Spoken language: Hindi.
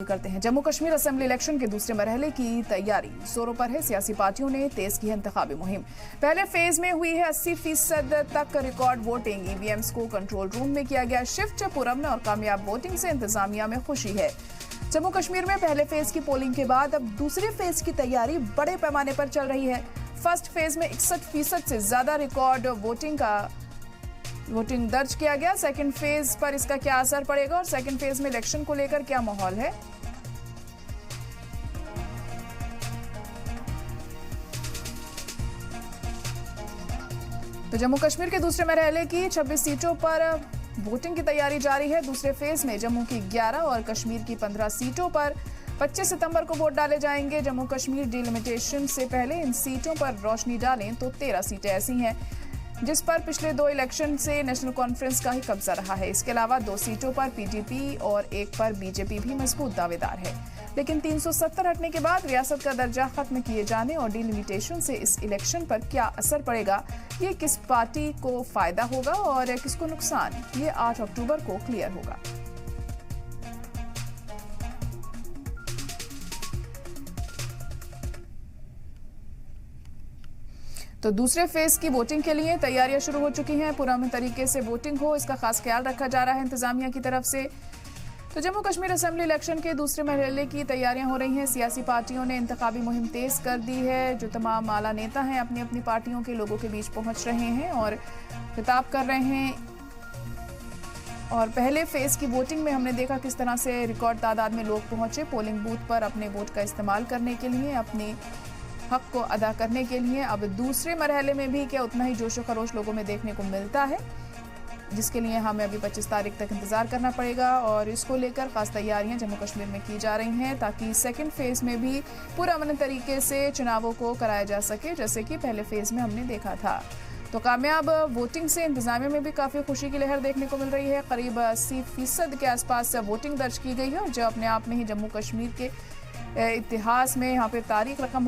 करते हैं। जम्मू कश्मीर असेंबली इलेक्शन के दूसरे मरहले की तैयारी जोरों पर है। सियासी पार्टियों ने तेज की है इंतखाबी मुहिम। पहले फेज में हुई है 80% तक रिकॉर्ड वोटिंग। ईवीएम्स को कंट्रोल रूम में किया गया शिफ्ट। पुरअमन और कामयाब वोटिंग से इंतजामिया में खुशी है। जम्मू कश्मीर में पहले फेज की पोलिंग के बाद अब दूसरे फेज की तैयारी बड़े पैमाने पर चल रही है। फर्स्ट फेज में 61% से ज्यादा रिकॉर्ड वोटिंग दर्ज किया गया। सेकंड फेज पर इसका क्या असर पड़ेगा और सेकंड फेज में इलेक्शन को लेकर क्या माहौल है, तो जम्मू कश्मीर के दूसरे मरहले की 26 सीटों पर वोटिंग की तैयारी जारी है। दूसरे फेज में जम्मू की 11 और कश्मीर की 15 सीटों पर 25 सितंबर को वोट डाले जाएंगे। जम्मू कश्मीर डिलिमिटेशन से पहले इन सीटों पर रोशनी डालें तो 13 सीटें ऐसी हैं जिस पर पिछले 2 इलेक्शन से नेशनल कॉन्फ्रेंस का ही कब्जा रहा है। इसके अलावा 2 सीटों पर पीडीपी और 1 पर बीजेपी भी मजबूत दावेदार है। लेकिन 370 हटने के बाद रियासत का दर्जा खत्म किए जाने और डिलिमिटेशन से इस इलेक्शन पर क्या असर पड़ेगा, ये किस पार्टी को फायदा होगा और किसको नुकसान, ये 8 अक्टूबर को क्लियर होगा। तो दूसरे फेज की वोटिंग के लिए तैयारियां शुरू हो चुकी हैं। पुरअमन तरीके से वोटिंग हो, इसका खास ख्याल रखा जा रहा है इंतजामिया की तरफ से। तो जम्मू कश्मीर असेंबली इलेक्शन के दूसरे मरहले की तैयारियां हो रही हैं। सियासी पार्टियों ने इंतखाबी मुहिम तेज कर दी है। जो तमाम आला नेता हैं अपनी अपनी पार्टियों के लोगों के बीच पहुंच रहे हैं और खिताब कर रहे हैं। और पहले फेज की वोटिंग में हमने देखा किस तरह से रिकॉर्ड तादाद में लोग पहुंचे पोलिंग बूथ पर अपने वोट का इस्तेमाल करने के लिए, अपने हक को अदा करने के लिए। अब दूसरे मरहले में भी क्या उतना ही जोशो खरोश लोगों में देखने को मिलता है, जिसके लिए हमें अभी 25 तारीख तक इंतजार करना पड़ेगा। और इसको लेकर खास तैयारियां जम्मू कश्मीर में की जा रही हैं ताकि सेकंड फेज में भी पुरअमन तरीके से चुनावों को कराया जा सके, जैसे कि पहले फेज में हमने देखा था। तो कामयाब वोटिंग से इंतजामिया में भी काफ़ी खुशी की लहर देखने को मिल रही है। करीब 80% के आसपास वोटिंग दर्ज की गई है और जो अपने आप में ही जम्मू कश्मीर के इतिहास में यहाँ पे तारीख रकम हो